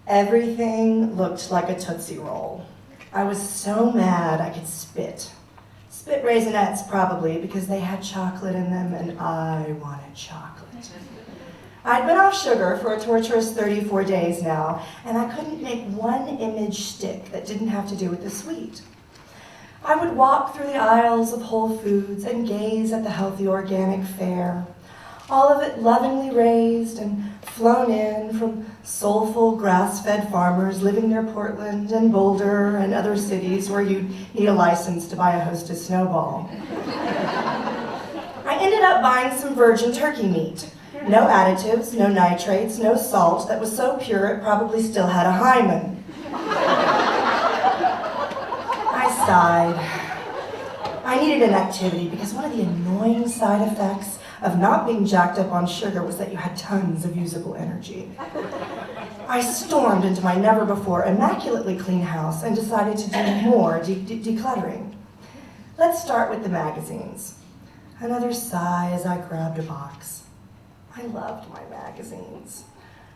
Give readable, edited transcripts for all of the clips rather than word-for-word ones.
Everything looked like a Tootsie Roll. I was so mad I could spit. Spit Raisinets, probably, because they had chocolate in them and I wanted chocolate. I'd been off sugar for a torturous 34 days now, and I couldn't make one image stick that didn't have to do with the sweet. I would walk through the aisles of Whole Foods and gaze at the healthy organic fare, all of it lovingly raised and flown in from soulful grass-fed farmers living near Portland and Boulder and other cities where you'd need a license to buy a Hostess Snowball. I ended up buying some virgin turkey meat. No additives, no nitrates, no salt, that was so pure it probably still had a hymen. I sighed. I needed an activity because one of the annoying side effects of not being jacked up on sugar was that you had tons of usable energy. I stormed into my never-before immaculately clean house and decided to do more decluttering. Let's start with the magazines. Another sigh as I grabbed a box. I loved my magazines.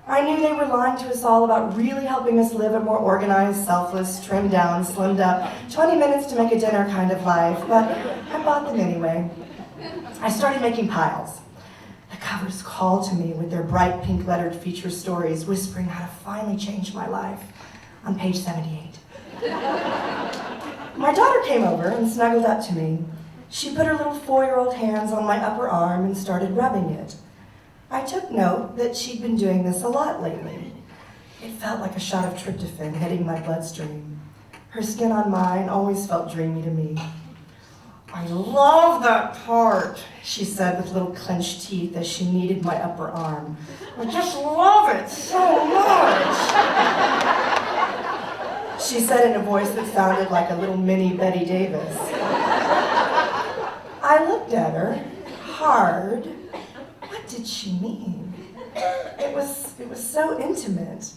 I knew they were lying to us all about really helping us live a more organized, selfless, trimmed down, slimmed up, 20 minutes to make a dinner kind of life, but I bought them anyway. I started making piles. The covers called to me with their bright pink lettered feature stories whispering how to finally change my life on page 78. My daughter came over and snuggled up to me. She put her little 4-year-old hands on my upper arm and started rubbing it. I took note that she'd been doing this a lot lately. It felt like a shot of tryptophan hitting my bloodstream. Her skin on mine always felt dreamy to me. I love that part, she said with little clenched teeth as she kneaded my upper arm. I just love it so much. She said in a voice that sounded like a little mini Betty Davis. I looked at her, hard. What did she mean? It was so intimate.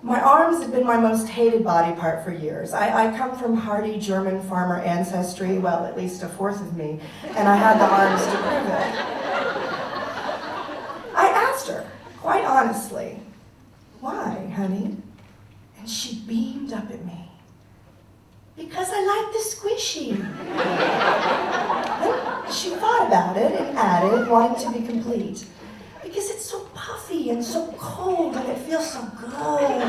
My arms had been my most hated body part for years. I come from hardy German farmer ancestry, well, at least a fourth of me, and I had the arms to prove it. I asked her, quite honestly, "Why, honey?" And she beamed up at me. "Because I like the squishy." Then she thought about it and added, wanting to be complete, "Because it's so puffy and so cold and it feels so good."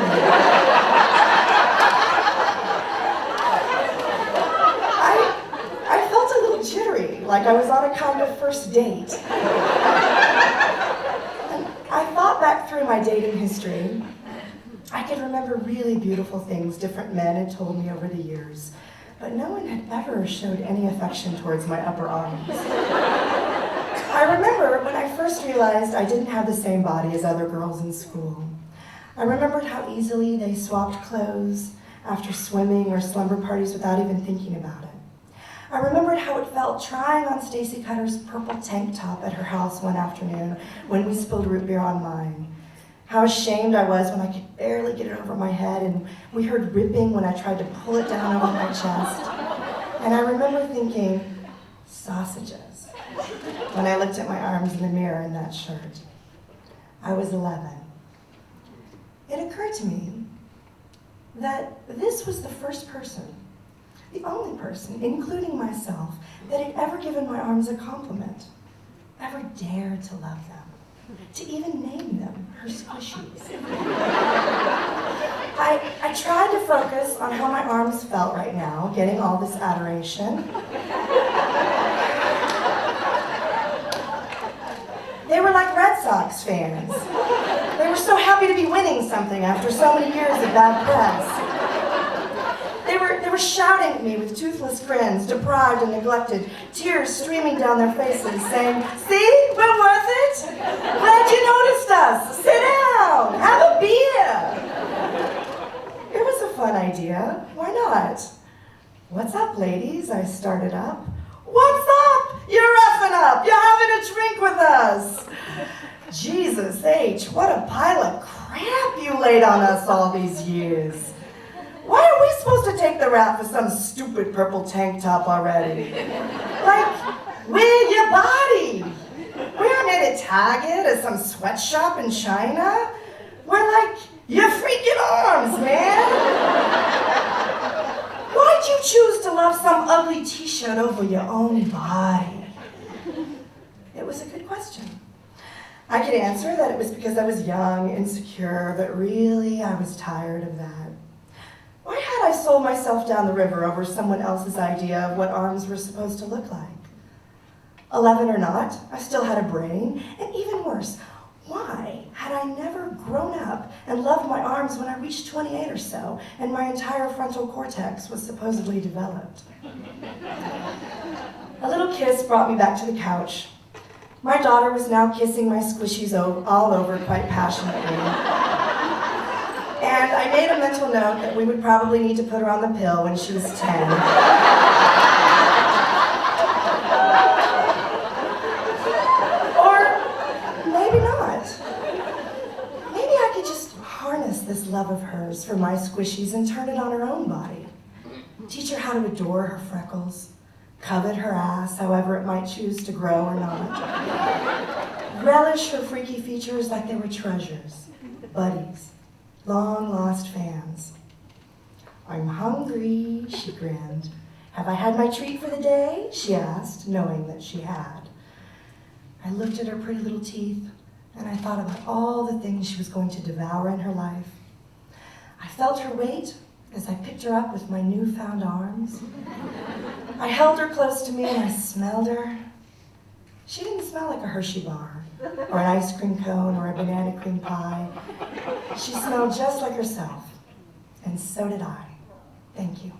I felt a little jittery, like I was on a kind of first date. And I thought back through my dating history. I could remember really beautiful things different men had told me over the years, but no one had ever showed any affection towards my upper arms. I remember when I first realized I didn't have the same body as other girls in school. I remembered how easily they swapped clothes after swimming or slumber parties without even thinking about it. I remembered how it felt trying on Stacy Cutter's purple tank top at her house one afternoon when we spilled root beer on mine. How ashamed I was when I could barely get it over my head, and we heard ripping when I tried to pull it down over my chest. And I remember thinking, sausages, when I looked at my arms in the mirror in that shirt. I was 11. It occurred to me that this was the first person, the only person, including myself, that had ever given my arms a compliment, ever dared to love them, to even name them her squishies. I tried to focus on how my arms felt right now, getting all this adoration. They were like Red Sox fans. They were so happy to be winning something after so many years of bad press. They were shouting at me with toothless grins, deprived and neglected, tears streaming down their faces, saying, "See, we're worth it. Glad you noticed us. Sit down, have a beer." It was a fun idea. Why not? "What's up, ladies?" I started up. "What's up? You're effing up. You're having a drink with us." Jesus H, what a pile of crap you laid on us all these years. Why are we supposed to take the rap for some stupid purple tank top already? Like, we're your body. We aren't at a Target or some sweatshop in China. We're like Your freaking arms, man! Why'd you choose to love some ugly t-shirt over your own body? It was a good question. I could answer that it was because I was young, insecure, but really I was tired of that. Why had I sold myself down the river over someone else's idea of what arms were supposed to look like? 11 or not, I still had a brain, and even worse, why had I never grown up and loved my arms when I reached 28 or so, and my entire frontal cortex was supposedly developed? A little kiss brought me back to the couch. My daughter was now kissing my squishies all over quite passionately. And I made a mental note that we would probably need to put her on the pill when she was 10. Or maybe not. Maybe I could just harness this love of hers for my squishies and turn it on her own body. Teach her how to adore her freckles, covet her ass, however it might choose to grow or not. Relish her freaky features like they were treasures, buddies, long-lost fans. I'm hungry, she grinned. Have I had my treat for the day? She asked, knowing that she had. I looked at her pretty little teeth, and I thought about all the things she was going to devour in her life. I felt her weight as I picked her up with my newfound arms. I held her close to me and I smelled her. She didn't smell like a Hershey bar, or an ice cream cone, or a banana cream pie. She smelled just like herself, and so did I. Thank you.